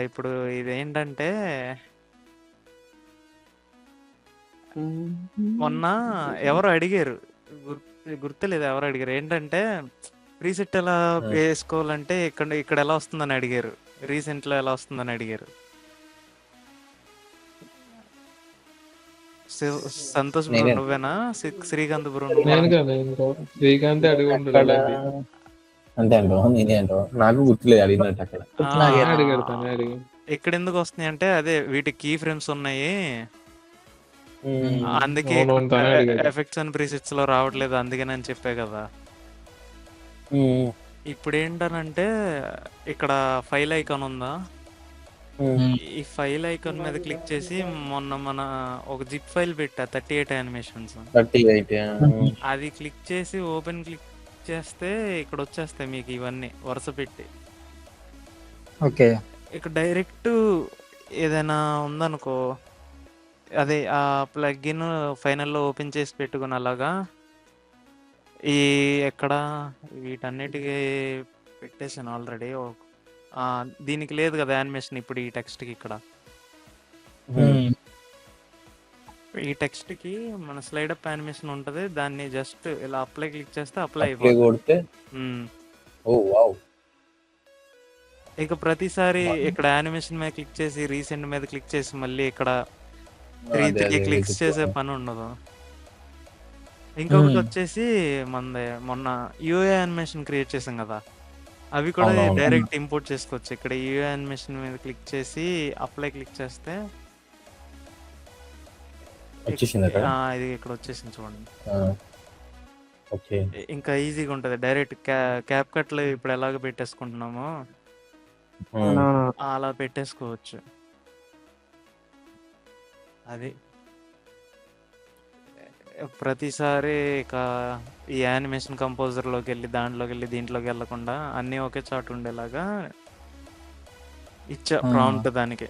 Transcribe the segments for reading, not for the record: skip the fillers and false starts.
ఇప్పుడు ఇదేంటంటే మొన్న ఎవరో అడిగారు, గుర్తులేదు ఎవరు అడిగారు, ఏంటంటే ప్రీసెట్ ఎలా వేసుకోవాలంటే ఇక్కడ ఇక్కడ ఎలా వస్తుందని అడిగారు, రీసెంట్లో ఎలా వస్తుందని అడిగారు. సంతోష్ బ్రో నేనే నువ్వేనా? శ్రీకాంత్ బ్రో నేను నువ్వేనా? కదా బ్రో, శ్రీకాంత్ అడిగి ఉంటాడు అక్కడ అలాంటి. అంతే అంటో నేనే అంటో నాకు గుర్తులేదు అడిగినట్టు అక్కడ. తనే అడిగాడు, తనే అడిగి. ఇక్కడ ఎందుకు వస్తున్నాయి అంటే అదే వీటి కీ ఫ్రేమ్స్ ఉన్నాయి, అందుకే అవునవును, తనే అడిగాడు. ఎఫెక్ట్స్ అండ్ ప్రీసెట్స్ లో రావట్లేదు, అందుకని చెప్పే కదా. ఇప్పుడు ఏంటనంటే ఇక్కడ ఫైల్ ఐకాన్ ఉందా, ఈ ఫైల్ ఐకాన్ మీద క్లిక్ చేసి మొన్న మన ఒక జిప్ ఫైల్ పెట్టా 38 యానిమేషన్స్, 38 అది క్లిక్ చేసి ఓపెన్ క్లిక్ చేస్తే ఇక్కడ వచ్చేస్తాయి మీకు ఇవన్నీ వరుస పెట్టి. ఓకే, ఇక్కడ డైరెక్ట్ ఏదైనా ఉందనుకో, అదే ఆ ప్లగ్ఇన్ ఫైనల్లో ఓపెన్ చేసి పెట్టుకుని అలాగా ఈ ఎక్కడ వీటన్నిటికీ పెట్టేసాను ఆల్రెడీ. దీనికి లేదు కదా యానిమేషన్ ఇప్పుడు ఈ టెక్స్ట్కి, ఇక్కడ ఈ టెక్స్ట్కి మన స్లైడ్ అప్ యానిమేషన్ ఉంటుంది, దాన్ని జస్ట్ ఇలా అప్లై క్లిక్ చేస్తే అప్లై అయిపోతుంది. ఇక ప్రతిసారి ఇక్కడ యానిమేషన్ మీద క్లిక్ చేసి రీసెంట్ మీద క్లిక్ చేసి మళ్ళీ ఇక్కడ 3 క్లిక్స్ చేసే పని ఉండదు. ఇంకొకటి వచ్చేసి మనది మొన్న యూఏ యానిమేషన్ క్రియేట్ చేసాం కదా, అవి కూడా డైరెక్ట్ ఇంపోర్ట్ చేసుకోవచ్చు. ఇక్కడ యూఏ యానిమేషన్ మీద క్లిక్ చేసి అప్లై క్లిక్ చేస్తే ఇది ఇక్కడ వచ్చేసింది చూడండి. ఇంకా ఈజీగా ఉంటుంది, డైరెక్ట్ క్యాప్ కట్లు ఇప్పుడు ఎలాగ పెట్టేసుకుంటున్నామో అలా పెట్టేసుకోవచ్చు. అది ప్రతిసారి ఇక ఈ యానిమేషన్ కంపోజర్లోకి వెళ్ళి దాంట్లోకి వెళ్ళి దీంట్లోకి వెళ్ళకుండా అన్నీ ఒకే చాటు ఉండేలాగా ఇచ్చా ప్రాంప్ట్ దానికి.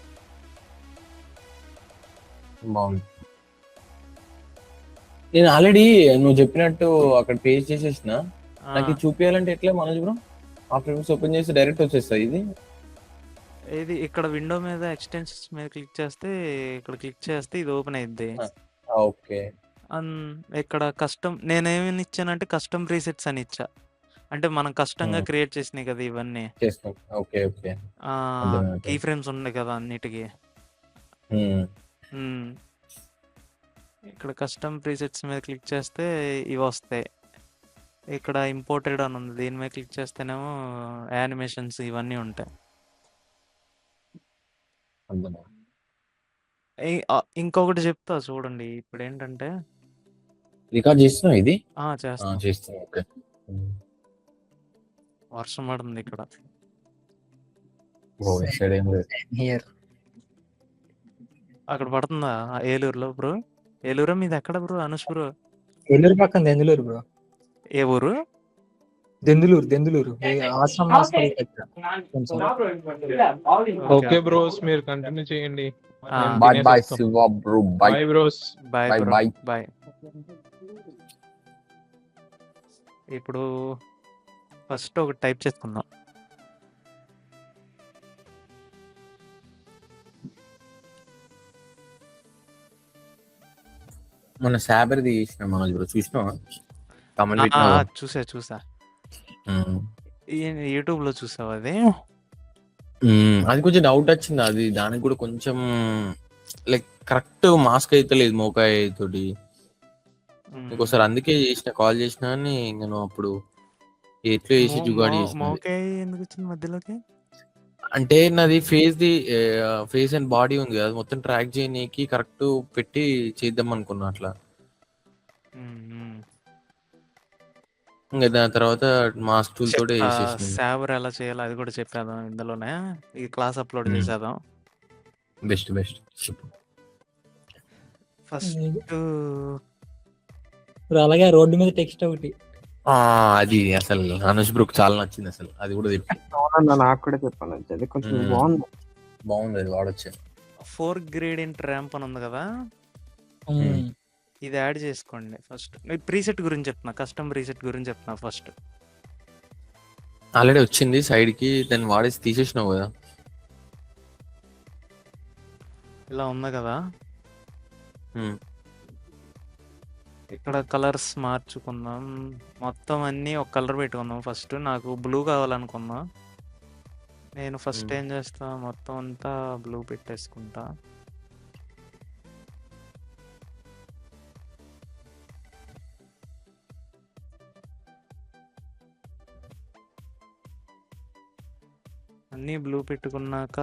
బాగుంది. నేను ఆల్రెడీ నువ్వు చెప్పినట్టు అక్కడ పేజ్ చేసేసిన, నాకు చూపించాలంటే ఎట్లా మనోజ్ బ్రో? ఆ ఫ్రేమ్స్ ఓపెన్ చేసి డైరెక్ట్ వచ్చేస్తాయి. ఇది ఇక్కడ విండో మీద ఎక్స్టెన్షన్స్ మీద క్లిక్ చేస్తే, ఇక్కడ క్లిక్ చేస్తే ఇది ఓపెన్ అయింది. ఓకే. ఇక్కడ కస్టమ్ నేనేమని ఇచ్చానంటే కస్టమ్ ప్రీసెట్స్ అని ఇచ్చా, అంటే మనం కష్టంగా క్రియేట్ చేసినాయి కదా ఇవన్నీ. కీ ఫ్రేమ్స్ ఉన్నాయి కదా అన్నిటికీ. ఇక్కడ కస్టమ్ ప్రీసెట్స్ మీద క్లిక్ చేస్తే ఇవి వస్తాయి. ఇక్కడ ఇంపోర్టెడ్ అని ఉంది, దీని మీద క్లిక్ చేస్తేనేమో యానిమేషన్స్ ఇవన్నీ ఉంటాయి. ఇంకొకటి చెప్తా చూడండి, ఇప్పుడు ఏంటంటే రికార్డ్ చేస్తున్నా ఇది చేస్తున్నా. వర్షం పడుతుంది ఇక్కడ. అక్కడ పడుతుందా ఏలూరులో బ్రో? ఏలూరు మీది ఎక్కడ బ్రో? అనుష్ బ్రో ఏలూరు పక్కన దెందులూరు బ్రో. ఏ ఊరు? దెందులూరు ఆశ్రమం హాస్పిటల్ దగ్గర. ఓకే బ్రోస్, మీరు కంటిన్యూ చేయండి. Bye Shiva bro, bye bros, bye. ఇప్పుడు ఫస్ట్ ఒకటి టైప్ చేసుకుందాం. మన సాబర్ది చేసిన మనోజ్ బ్రో చూసినావా? చూసా యూట్యూబ్ లో చూసావా? అది కొంచెం డౌట్ వచ్చింది, అది దానికి కూడా కొంచెం లైక్ కరెక్ట్ మాస్క్ అయితే లేదు మోకాయ తోటి. ఇంకోసారి అందుకే కాల్ చేసిన అని నేను అప్పుడు ఎట్లా చేసి జుగాడి మధ్యలోకి. అంటే నాది ఫేస్ అండ్ బాడీ ఉంది కదా, మొత్తం ట్రాక్ చేయనీకి కరెక్ట్ పెట్టి చేద్దాం అనుకున్నా అట్లా. ఇంకా దాని తర్వాత మాస్క్ టూల్ తోటి సాబర్ ఎలా చేయాలో అది కూడా చెప్పేద్దాం ఇందులోనే, ఈ క్లాస్ అప్లోడ్ చేసేద్దాం. బెస్ట్ ఫస్ట్ అలాగే రోడ్డు మీద టెక్స్ట్ ఒకటి, అది అసలు అనుష్ బ్రోకి చాలా నచ్చింది అసలు, అది కూడా నాకు కూడా చెప్పాను, అది కొంచెం బాగుంది, అది వాడొచ్చు. 4 గ్రేడియంట్ ర్యాంప్ అని ఉంది కదా, ఇది యాడ్ చేసుకోండి ఫస్ట్. ప్రీసెట్ గురించి చెప్తున్నా, కస్టమ్ ప్రీసెట్ గురించి చెప్తున్నా ఫస్ట్. ఆల్రెడీ వచ్చింది సైడ్ కి, దాన్ని వాడేసి తీసేసినావు కదా. ఇలా ఉంది కదా, ఉమ్, ఇక్కడ కలర్స్ మార్చుకుందాం. మొత్తం అన్నీ ఒక కలర్ పెట్టుకుందాం. ఫస్ట్ నాకు బ్లూ కావాలనుకున్నా. నేను ఫస్ట్ ఏం చేస్తా, మొత్తం అంతా బ్లూ పెట్టేసుకుంటా. అన్నీ బ్లూ పెట్టుకున్నాక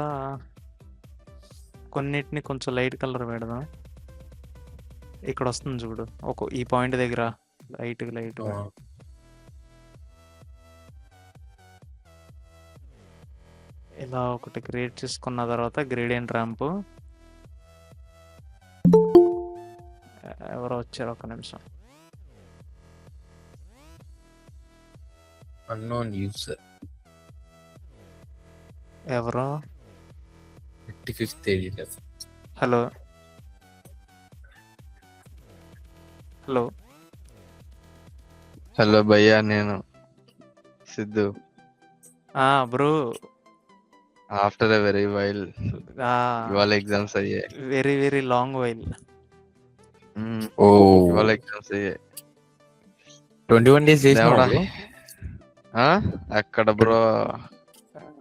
కొన్నిటిని కొంచెం లైట్ కలర్ పెడదాం. ఇక్కడ వస్తుంది చూడు, ఈ పాయింట్ దగ్గర లైట్ ఆ, ఇలా ఒకటి క్రియేట్ చేసుకున్న తర్వాత గ్రేడియంట్ ర్యాంప్. ఎవరో వచ్చారు, ఒక నిమిషం. unknown user ఎవరో 55th editor. Hello hello hello భయ్యా, నేను Siddhu. Bro, after a very while ఇవాళ ఎగ్జామ్స్ అయ్యాయి. Very very long while. Oh, ఇవాళ ఎగ్జామ్స్ అయ్యాయి. 21 days దేవుడా. చేసినావు అక్కడ బ్రో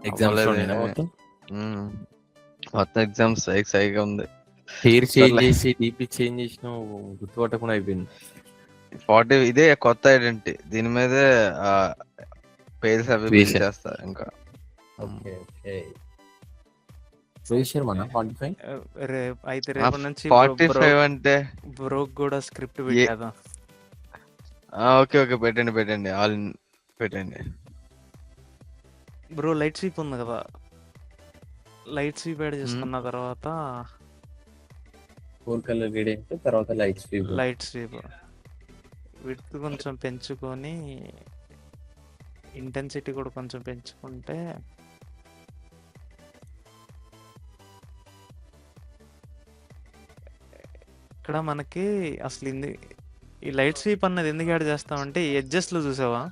ఎగ్జామ్స్ అవ్వలేదు. మొత్తం ఎగ్జామ్స్ సైగా ఉంది. హెయిర్ చేంజ్ సర్లే. చేసి డీపీ చేంజ్ చేసినావు, గుర్తుపట్టకుండా అయిపోయింది. 40 ఇదే కొత్త ఐడెంటిటీ, దీని మీదే పేర్స్ అవి Creation. build చేస్తా ఇంకా. Okay okay. రోహిత్ శర్మనా 45? అయితే రేపు నుంచి 45 అంటే బ్రోక్ కూడా స్క్రిప్ట్ పెట్టేదా? ఓకే ఓకే, పెట్టండి ఆల్ పెట్టండి. బ్రో లైట్ స్వీప్ ఉంది కదా, లైట్ స్వీప్ యాడ్ చేసుకున్న తర్వాత 4 కలర్ గ్రేడియంట్, తర్వాత light sweep. Light sweep width కొంచెం పెంచుకొని ఇంటెన్సిటీ కూడా కొంచెం పెంచుకుంటే ఇక్కడ మనకి అసలు ఈ లైట్ స్వీప్ అన్నది ఎందుకు యాడ్ చేస్తామంటే ఈ ఎడ్జెస్ లో చూసావా,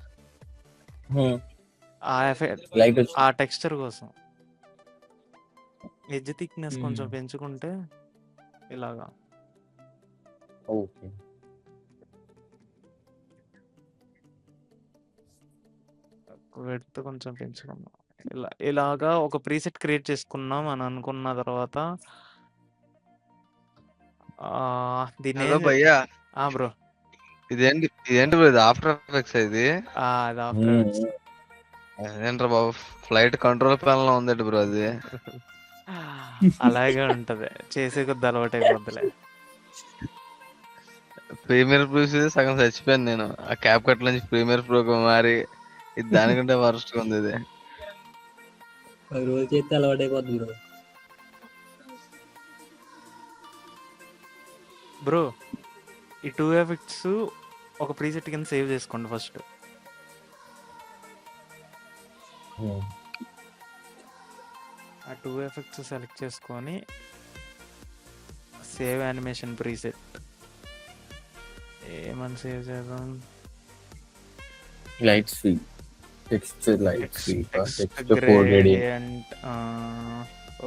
ఆ ఎఫెక్ట్, లైట్ ఆ టెక్స్చర్ కోసం ఎడ్జ్ థిక్నెస్ కొంచెం పెంచుకుంటే ఇలాగా. ఓకే. విడ్త్ కొంచెం పెంచుకుందాం. ఇలాగా ఒక ప్రీసెట్ క్రియేట్ చేసుకున్నాం అని అనుకున్న తర్వాత దీన్ని హలో భయ్యా, బ్రో, ఇదేంటి బ్రో, ఇది ఆఫ్టర్ ఎఫెక్ట్స్ ఇది. అది ఆఫ్టర్ ఎఫెక్ట్స్. ఏంట్రా బాబు, ఫ్లైట్ కంట్రోల్ ప్యానల్ లో ఉందండి బ్రో అది. అలాగే ఉంటది, చేసే కొద్ది అలవాటు అయిపోద్దిలే. ప్రీమియర్ ప్రో సగం చచ్చిపోయాను నేను. ఆ క్యాప్ కట్ నుంచి ప్రీమియర్ ప్రో మారి ఇది దానికంటే వరస్ట్ గా ఉంది ఇది. రోజు చేస్తే అలవాటు అయిపోద్ది బ్రో. బ్రో ఈ 2 ఎఫెక్ట్స్ ఒక ప్రీసెట్ కింద సేవ్ చేసుకోండి ఫస్ట్. ఆ 2 ఎఫెక్ట్స్ సెలెక్ట్ చేసుకొని సేవ్ యానిమేషన్ ప్రీసెట్ ఏమని సేవ్ చేద్దాం. Light sweep, texture light sweep, text texture 4 gradient. Gradient.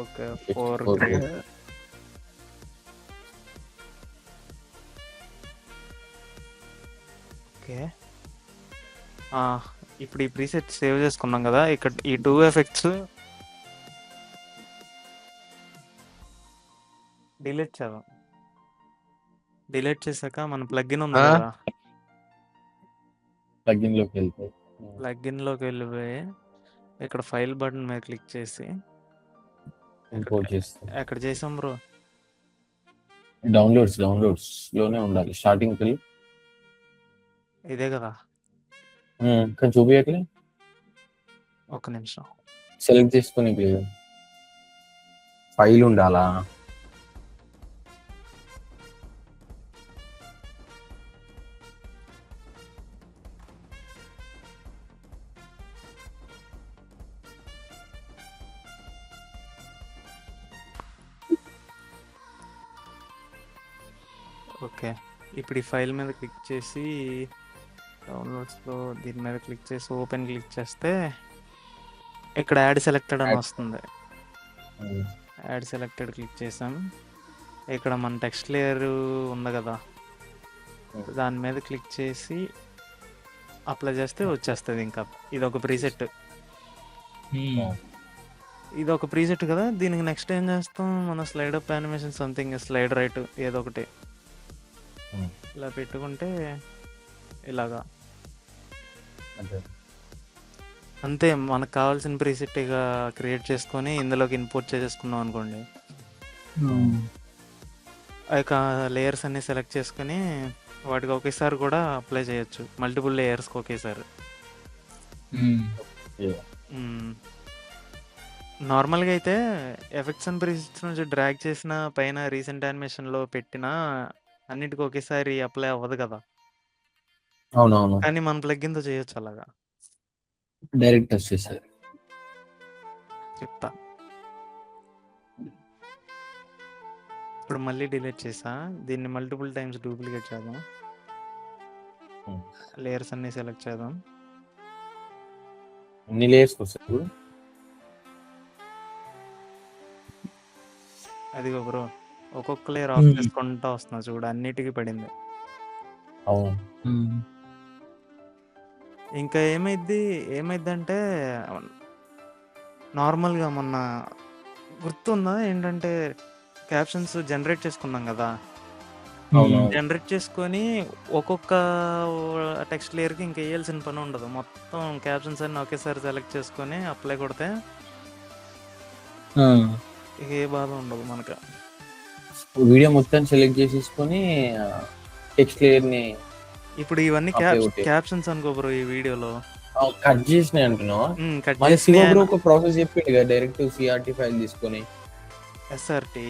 Okay, 4 gradient. Okay, ఇప్పుడు ఈ ప్రీసెట్ సేవ్ చేసుకున్నాం కదా, ఇక్కడ ఈ 2 ఎఫెక్ట్స్ డిలీట్ చేద్దాం. డిలీట్ చేశాక మన ప్లగ్ఇన్ ఉంది కదా, ప్లగిన్ లోకి వెళ్తాయి. ప్లగ్ఇన్ లోకి వెళ్ళిపోయి ఇక్కడ ఫైల్ బటన్ మీద క్లిక్ చేసి ఇంపోర్ట్ చేస్తాం. ఎక్కడ చేసాం బ్రో, డౌన్లోడ్స్ లోనే ఉండాలి. స్టార్టింగ్ వెళ్ళి ఇదే కదా, కానీ చూపించట్లే. ఒక్క నిమిషం. సెలెక్ట్ చేసుకుని ఫైల్ ఉండాలా? ఓకే, ఇప్పుడు ఈ ఫైల్ మీద క్లిక్ చేసి డౌన్లోడ్స్లో దీని మీద క్లిక్ చేసి ఓపెన్ క్లిక్ చేస్తే ఇక్కడ యాడ్ సెలెక్టెడ్ అని Add. వస్తుంది. ఉమ్, యాడ్ సెలెక్టెడ్ క్లిక్ చేసాం. ఇక్కడ మన టెక్స్ట్ లేయర్ ఉంది కదా, Hmm. దాని మీద క్లిక్ చేసి అప్లై చేస్తే వచ్చేస్తుంది. ఇంకా ఇది ఒక ప్రీసెట్, ఇది ఒక ప్రీసెట్ కదా. దీనికి నెక్స్ట్ ఏం చేస్తాం, మన slide up animation something slide right ఏదో ఒకటి Hmm. ఇలా పెట్టుకుంటే ఇలాగా అంతే. అంతే. మనకు కావాల్సిన ప్రీసెట్ ఇక క్రియేట్ చేసుకొని ఇందులోకి ఇంపోర్ట్ చేసేసుకున్నాం అనుకోండి. ఆ యొక్క లేయర్స్ అన్ని సెలెక్ట్ చేసుకొని వాటికి ఒకేసారి కూడా అప్లై చేయొచ్చు, మల్టిపుల్ లేయర్స్కి ఒకేసారి. Yeah. నార్మల్గా అయితే ఎఫెక్ట్స్ అండ్ ప్రీసెట్స్ నుంచి డ్రాగ్ చేసిన పైన రీసెంట్ యానిమేషన్లో పెట్టిన అన్నిటికీ ఒకేసారి అప్లై అవ్వదు కదా, అవునవును, కానీ మన ప్లగ్గిన్తో చేయొచ్చు అలాగా. డైరెక్ట్ వచ్చేసారు. చెప్తా. ఇప్పుడు మళ్ళీ డిలీట్ చేసా, దీన్ని మల్టిపుల్ టైమ్స్ డూప్లికేట్ చేద్దాం. Hmm. లేయర్స్ అన్ని సెలెక్ట్ చేద్దాం. ఎన్ని లేయర్స్ వస్తాయి? అదిగో బ్రో, ఒక్కొక్క లేయర్ ఆఫ్ చేసుకుంటా వస్తున్నా చూడు, అన్నిటికీ పడింది. అవును, ఇంకా ఏమైద్దంటే నార్మల్గా మొన్న గుర్తుందా ఏంటంటే క్యాప్షన్స్ జనరేట్ చేసుకున్నాం కదా, అవునవును. జనరేట్ చేసుకొని ఒక్కొక్క టెక్స్ట్ లేయర్కి ఇంకా వేయాల్సిన పని ఉండదు. మొత్తం క్యాప్షన్స్ అన్ని ఒకేసారి సెలెక్ట్ చేసుకొని అప్లై కొడితే ఏ బాధ ఉండదు మనకు. వీడియో మొత్తం సెలెక్ట్ చేసేసుకొని టెక్స్ట్ లేయర్ ని ఇప్పుడు ఇవన్నీ Okay, okay. క్యాప్షన్స్ అనుకో బ్రో, ఈ వీడియోలో కట్ చేసినాయి అంటున్నావా? కట్ మళ్ళీ శివ చేసి బ్రో ఒక ప్రాసెస్ చెప్పిండు కదా, డైరెక్ట్ సిఆర్టీ ఫైల్ తీసుకొని ఎస్ఆర్టీ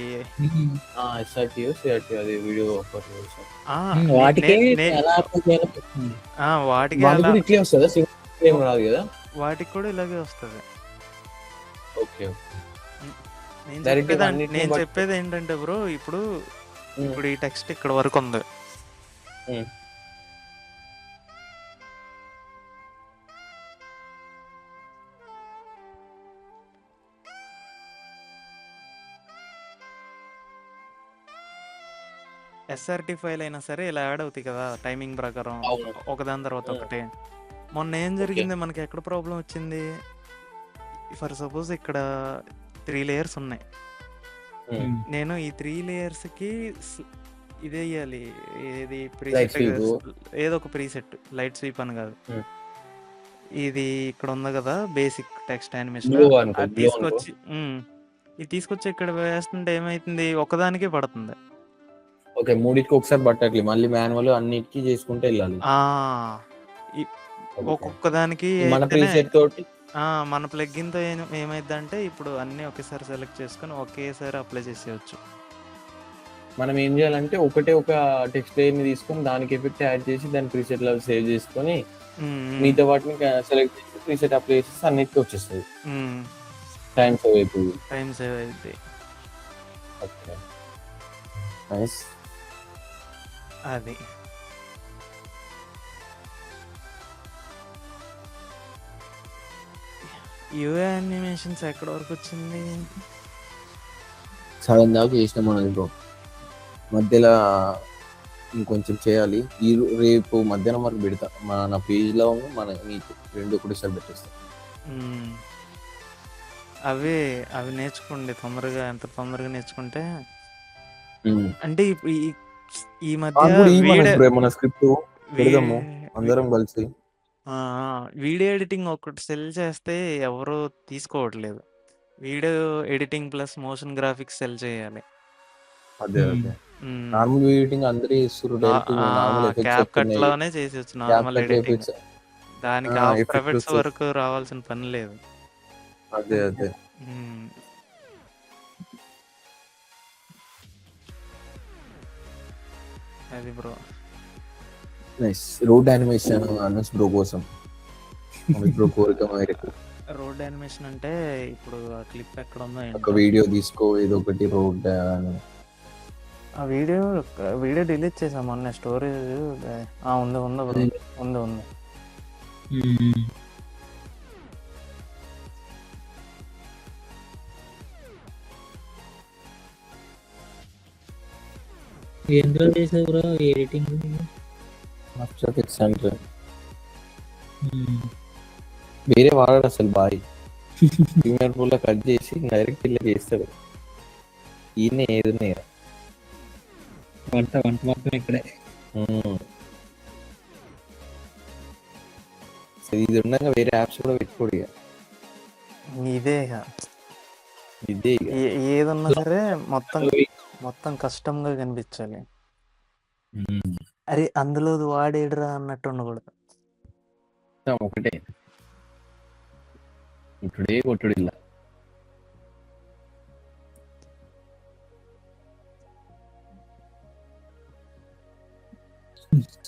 ఎస్ఆర్టీ సిఆర్టీ అది వీడియో ఒకటి వాటికి ఎలా అప్లై చేయాలో చెప్తుంది. వాటికి వాళ్ళకి అలా కూడా ఇట్లే వస్తుందా? సింగిల్ ఏం రాదు కదా? వాటికి కూడా ఇలాగే వస్తుంది. ఓకే, నేను Direct చెప్పేది అన్నిటిని నేను బట్టి- చెప్పేది ఏంటంటే బ్రో, ఇప్పుడు ఇప్పుడు ఈ టెక్స్ట్ ఇక్కడ వరకు ఉంది. ఉమ్. ఎస్ఆర్టీ ఫైల్ అయినా సరే ఇలా యాడ్ అవుతాయి కదా టైమింగ్ ప్రకారం, అవును. ఒకదాని తర్వాత ఉమ్. ఒకటి. మొన్న ఏం జరిగింది, మనకి ఎక్కడ ప్రాబ్లం వచ్చింది, ఫర్ సపోజ్ ఇక్కడ 3 లేయర్స్ ఉన్నాయి. నేను ఈ 3 లేయర్స్కి ఇదే వేయాలి, ఏది ప్రీసెట్, sweep. ఏదో ఒక ప్రీసెట్, లైట్ స్వీప్ అని కాదు. Hmm. ఇది ఇక్కడ ఉంది కదా బేసిక్ టెక్స్ట్ యానిమేషన్, Glow అనుకో, అది glow అనుకో. తీసుకొచ్చి ఇది తీసుకొచ్చి ఇక్కడ వేస్తుంటే ఏమైతుంది, ఒకదానికే పడుతుంది. ఓకే, మూడింటికి ఒకసారి పట్టట్లే, మళ్ళీ మాన్యువల్ అన్నిటికీ చేసుకుంటే వెళ్ళాలి. ఈ- ఒక్కొక్క దానికి మన అయితేనే- ప్రీసెట్ తోటి మన ప్లగ్గిన్తో ఏమైందంటే ఇప్పుడు అన్నీ ఒకేసారి సెలెక్ట్ చేసుకొని ఒకేసారి అప్లై చేసేయచ్చు. మనం ఏం చేయాలంటే ఒకటే ఒక టెక్స్ట్ లేయర్ ని తీసుకొని దానికి ఎఫెక్ట్ యాడ్ చేసి దాని ప్రీసెట్ లెవెల్ సేవ్ చేసుకొని మిగతా వాటిని సెలెక్ట్ చేసి ప్రీసెట్ అప్లై చేసి అన్నిటికీ వచ్చేస్తుంది. టైం సేవ్ అవుతుంది. టైం సేవ్ అయితే ఓకే, నైస్. అది యూఏ యానిమేషన్స్ ఎక్కడ వరకు వచ్చింది? సడన్ దాకా చేసినాం మనం బ్రో, మధ్యలో ఇంకొంచెం చేయాలి. రేపు మధ్యాహ్నం వరకు పెడతా, మన పేజ్ లో మన నీకు రెండు ఒకటిసారి పెట్టేస్తా. అవి నేర్చుకోండి తొందరగా, ఎంత తొందరగా నేర్చుకుంటే. అంటే ఈ మధ్య మన స్క్రిప్ట్ పెడదాము అందరం కలిసి. వీడియో ఎడిటింగ్ ఒకటి సెల్ చేస్తే ఎవరు తీసుకోవట్లేదు. Video editing plus motion graphics cell చేయాలి. అదే అదే నార్మల్ ఎడిటింగ్ అందరూ చేస్తారు, క్యాప్ కట్ లోనే చేసేచ్చు నార్మల్ ఎడిటింగ్, దానికి ఆఫ్టర్ ఎఫెక్ట్స్ వరకు రావాల్సిన పని లేదు. అదే అదే అది bro. Nice. Road animation Anas bro కోసం బ్రో కోరిక మేరకు రోడ్ యానిమేషన్ అంటే ఇప్పుడు ఆ క్లిప్ ఎక్కడ ఉందో ఒక వీడియో తీసుకో, ఏదో ఒకటి రోడ్. ఆ వీడియో డిలీట్ చేసాం మొన్న, స్టోరేజ్ ఉంది బ్రో, ఉంది. ఎందులో చేసావు బ్రో ఎడిటింగ్? ఆఫ్టర్ ఎఫెక్ట్స్ అంటే వేరే వాడాడు అసలు బాయ్. ప్రీమియర్ ప్రో లో కట్ చేసి డైరెక్ట్ ఇలా చేస్తాడు. ఈయన ఏదన్నా ఇక. వంట మొత్తం ఇక్కడే. సో ఇది ఉండగా వేరే యాప్స్ కూడా పెట్టుకోడు ఇక. ఇదే ఇక. ఇదే ఇక. ఏదన్నా సరే మొత్తం కష్టంగా కనిపించాలి. అరే అందులో వాడేడురా అన్నట్టు ఉండకూడదు. ఒకటే ఇప్పుడే కొట్టుడు ఇలా.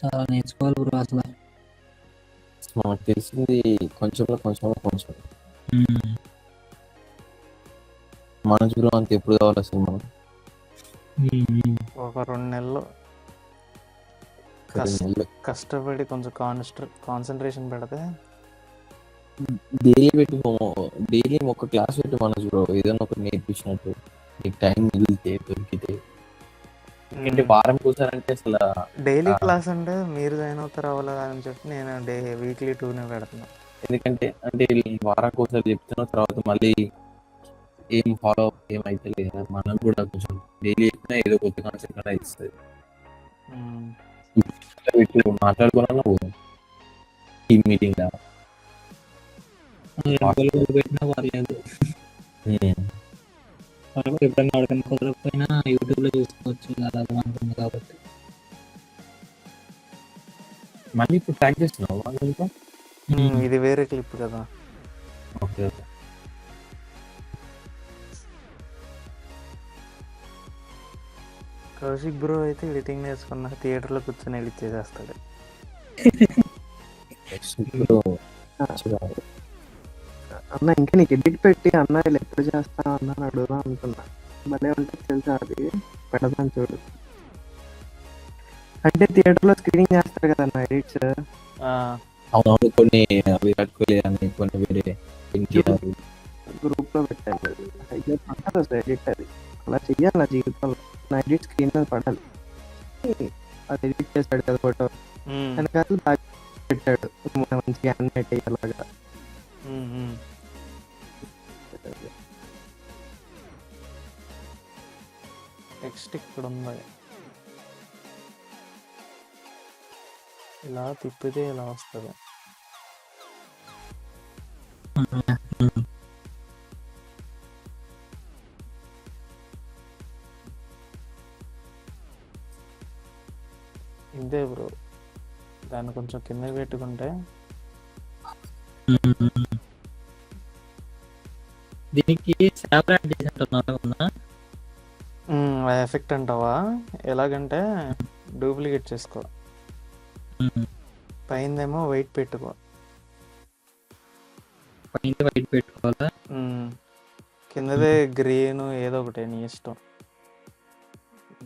చాలా నేర్చుకోవాలి బ్రో అసలు. మనకు తెలిసింది కొంచెంలో కొంచెం. మన చూడం అంత ఎప్పుడు కావాలి అసలు మనం. ఒక 2 నెలలు కష్టపడి కొంచెం కాన్సన్ట్రేషన్ పెడితే డైలీ పెట్టుకోము. డైలీ ఒక క్లాస్ పెట్టి మన చూడ ఏదైనా ఒకటి నేర్పించినట్టు నీకు టైం మిగిలితే దొరికితే. ఎందుకంటే వారం కూర్చారంటే అసలు డైలీ క్లాస్ అంటే మీరు జాయిన్ అవుతారు అవ్వలేదు అని చెప్పి నేను వీక్లీ 2 పెడుతున్నా. ఎందుకంటే అంటే వారం కోసం చెప్తున్న తర్వాత మళ్ళీ ఏం ఫాలో అప్ ఏమైతే లేదు. మనం కూడా కొంచెం డైలీ చెప్పినా ఏదో కొత్త కాన్సెప్ట్ అలా ఇస్తుంది. మాట్లాడుకోవాలన్నా పోదాం టీమ్ మీటింగ్ లా పెట్టినా పర్లేదు. ఎప్పుడైనా అడగని కుదరకపోయినా యూట్యూబ్ లో చూసుకోవచ్చు. అలా ఉంటుంది కాబట్టి మళ్ళీ ఇప్పుడు ట్రాక్ చేస్తున్నావు. ఇది వేరే క్లిప్ కదా. ఓకే కౌశిక్ బ్రో అయితే ఎడిటింగ్ నేర్చుకున్న థియేటర్లో కూర్చొని ఎడిట్ చేసేస్తాడు. అన్న ఇంకా నీకు ఎడిట్ పెట్టి అన్న ఇలా ఎప్పుడు చేస్తా అన్న అడుగుదాం అనుకున్నా. భలే ఉంటుంది తెలుసా అది, పెడదాం చూడు. అంటే థియేటర్లో స్క్రీనింగ్ చేస్తారు కదన్న ఎడిట్స్. అవునవును, కొన్ని విరాట్ కోహ్లీ అని కొన్ని వేరే గ్రూప్ లో పెట్టాలి. పడాలి అసలు ఎడిట్. అది అలా చెయ్యాలి నా జీవితంలో. నా ఎడిట్ స్క్రీన్ మీద పడాలి. అది ఎడిట్ చేశాడు కదా ఫోటో, వెనకాల బాగా పెట్టాడు మంచిగా యానిమేట్ అయ్యేలాగా. టెక్స్ట్ ఇక్కడ ఉంది, ఇలా తిప్పితే ఇలా వస్తుంది. ఇంతే బ్రో, దాన్ని కొంచెం కిందకి పెట్టుకుంటే దీనికి ఎఫెక్ట్ అంటావా? ఎలాగంటే డూప్లికేట్ చేసుకో, పైందేమో వెయిట్ పెట్టుకో. వైట్ పెట్టుకోవాలా? కిందదే గ్రీన్ ఏదో ఒకటి నీ ఇష్టం.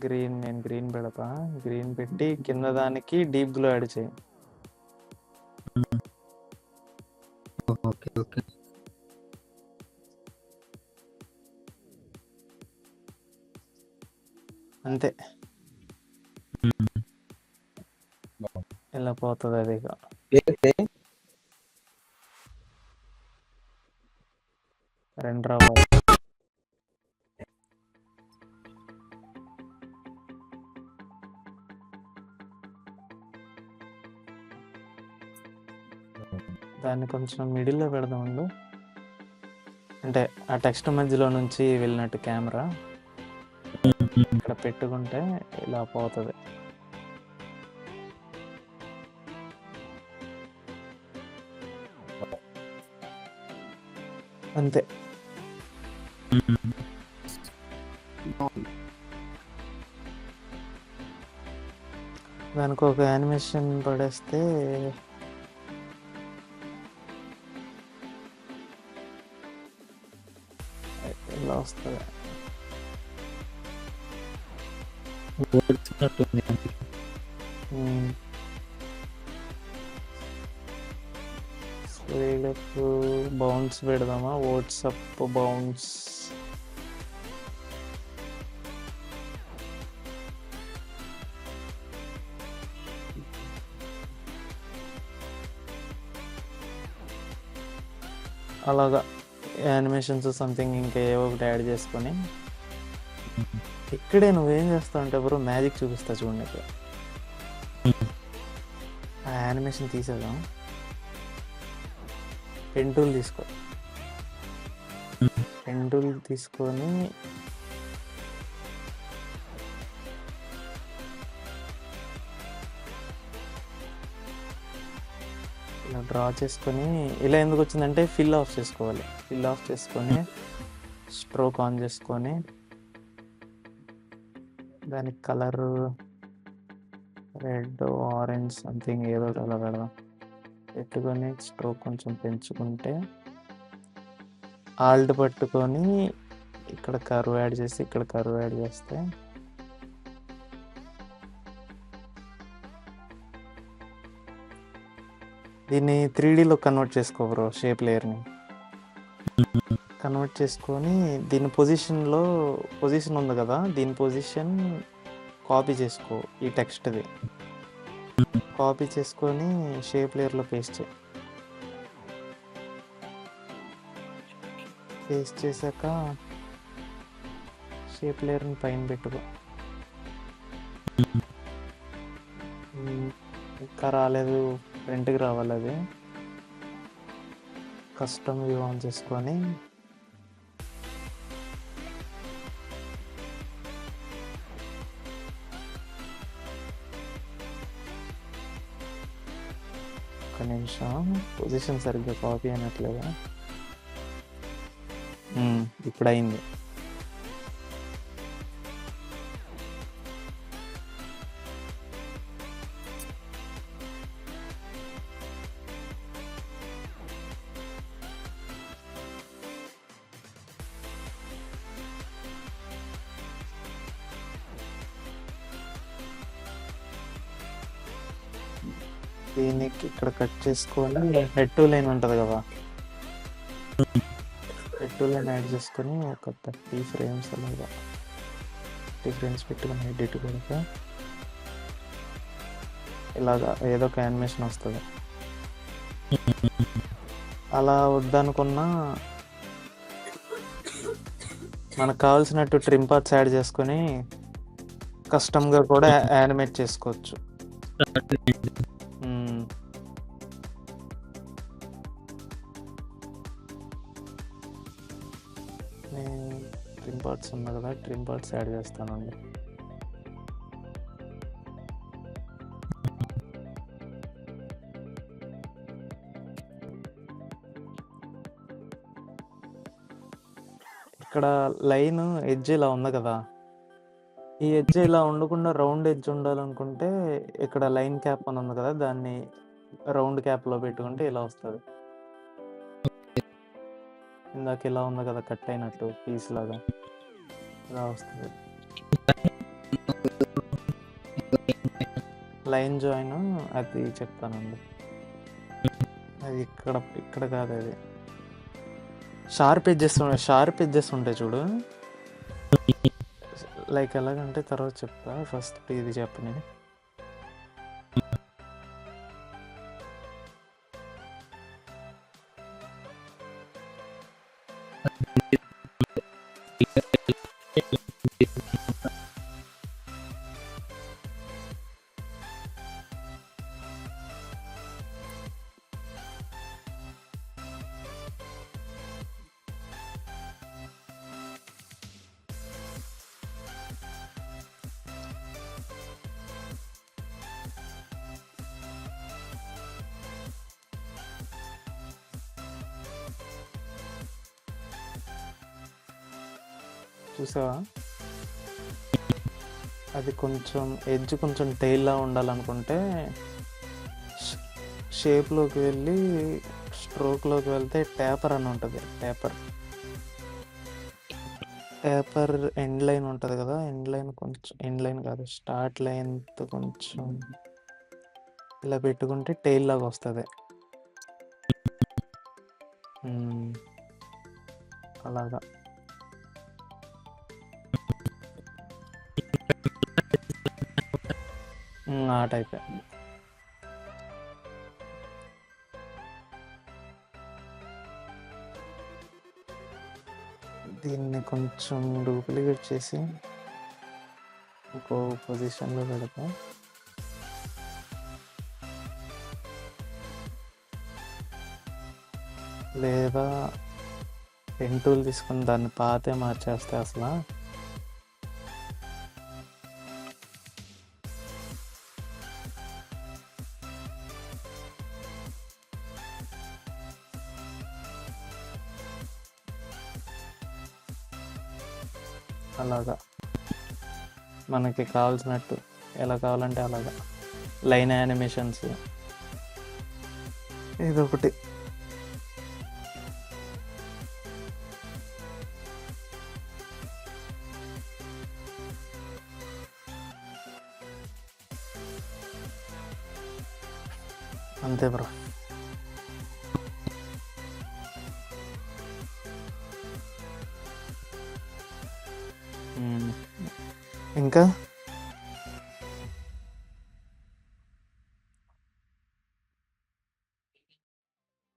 గ్రీన్, నేను గ్రీన్ పెడతా. గ్రీన్ పెట్టి కింద దానికి డీప్ గ్లో యాడ్ చేయి. Okay okay. అంతే, ఇలా పోతుంది అది. రెండు రావాలి. దాన్ని కొంచెం మిడిల్లో పెడదామండు, అంటే ఆ టెక్స్ట్ మధ్యలో నుంచి వెళ్ళినట్టు కెమెరా ఇక్కడ పెట్టుకుంటే ఇలా పోతుంది. అంతే. దానికి ఒక యానిమేషన్ పడేస్తే ఇలా వస్తుంది. వీళ్ళకు బౌన్స్ పెడదామా? WhatsApp bounce. అలాగా యానిమేషన్స్ సంథింగ్ ఇంకా ఏవో ఒకటి యాడ్ చేసుకొని ఇక్కడే నువ్వేం చేస్తావు అంటే బ్రో మ్యాజిక్ చూపిస్తా చూడండి ఇక్కడ. ఆ యానిమేషన్ తీసేద్దాం. పెన్ టూల్ తీసుకో. పెన్ టూల్ తీసుకొని ఇలా డ్రా చేసుకొని ఇలా ఎందుకు వచ్చిందంటే ఫిల్ ఆఫ్ చేసుకోవాలి. ఫిల్ ఆఫ్ చేసుకొని స్ట్రోక్ ఆన్ చేసుకొని దానికి కలర్ రెడ్ ఆరెంజ్ సంథింగ్ ఏదో కలర్ పెడదాం. పెట్టుకొని స్ట్రోక్ కొంచెం పెంచుకుంటే ఆల్ట్ పట్టుకొని ఇక్కడ కర్వ్ యాడ్ చేసి ఇక్కడ కర్వ్ యాడ్ చేస్తే దీన్ని 3Dలో కన్వర్ట్ చేసుకో బ్రో. షేప్ లేయర్ని కన్వర్ట్ చేసుకొని దీని పొజిషన్ ఉంది కదా, దీని పొజిషన్ కాపీ చేసుకో. ఈ టెక్స్ట్ది కాపీ చేసుకొని షేప్ లేయర్లో పేస్ట్ చేయి. పేస్ట్ చేశాక షేప్ లేయర్ని పైన పెట్టుకో. ఇంకా రాలేదు, ఫ్రంట్కి రావాలి. అది కస్టమ్ వ్యూ ఆన్ చేసుకొని ఒక నిమిషం, పొజిషన్ సరిగ్గా కాపీ అయినట్లేదా? ఇప్పుడు అయింది. దీనికి ఇక్కడ కట్ చేసుకొని హెడ్ టు లైన్ ఉంటుంది కదా, హెడ్ టు లైన్ యాడ్ చేసుకొని ఒక 30 frames అలాగా 30 frames పెట్టుకొని ఎడిట్ కొడుక ఇలాగా ఏదో ఒక యానిమేషన్ వస్తుంది. అలా వద్దనుకున్నా మనకు కావాల్సినట్టు ట్రిమ్ పార్ట్స్ యాడ్ చేసుకొని కస్టమ్గా కూడా యానిమేట్ చేసుకోవచ్చు. నేను ట్రిమ్ పార్ట్స్ ఉన్నా కదా, ట్రిమ్ పార్ట్స్ యాడ్ చేస్తానండి. ఇక్కడ లైన్ ఎడ్జ్ ఇలా ఉంది కదా, ఈ ఎడ్జ్ ఇలా ఉండకుండా రౌండ్ ఎడ్జ్ ఉండాలనుకుంటే ఇక్కడ లైన్ క్యాప్ అని ఉంది కదా, దాన్ని రౌండ్ క్యాప్లో పెట్టుకుంటే ఇలా వస్తుంది. ఇందాక ఇలా ఉంది కదా కట్ అయినట్టు పీస్ లాగా ఇలా వస్తుంది. లైన్ జాయిన్ అది చెప్తానండి. అది ఇక్కడ కాదు, అది షార్ప్ ఎడ్జెస్ ఉంటాయి చూడు. లైక్ ఎలాగంటే తర్వాత చెప్తా, ఫస్ట్ ఇది చెప్పని. చూసావా, అది కొంచెం ఎడ్జ్ కొంచెం టైల్లా ఉండాలనుకుంటే షేప్లోకి వెళ్ళి స్ట్రోక్లోకి వెళ్తే టేపర్ అని ఉంటుంది. టేపర్ ఎండ్ లైన్ ఉంటుంది కదా, ఎండ్ లైన్ కొంచెం, ఎండ్ లైన్ కాదు స్టార్ట్ లైన్తో కొంచెం ఇలా పెట్టుకుంటే టైల్ లాగా వస్తుంది. అలాగా ఆ టైపే. దీన్ని కొంచెం డూప్లికేట్ చేసి ఇంకో పొజిషన్లో పెడతా. లేదా పెన్ టూల్ తీసుకుని దాన్ని పాతే మార్చేస్తే అసలు అలాగా మనకి కావాల్సినట్టు ఎలా కావాలంటే అలాగా లైన్ యానిమేషన్స్ ఇదొకటి. అంతే బ్రో. ఇంకా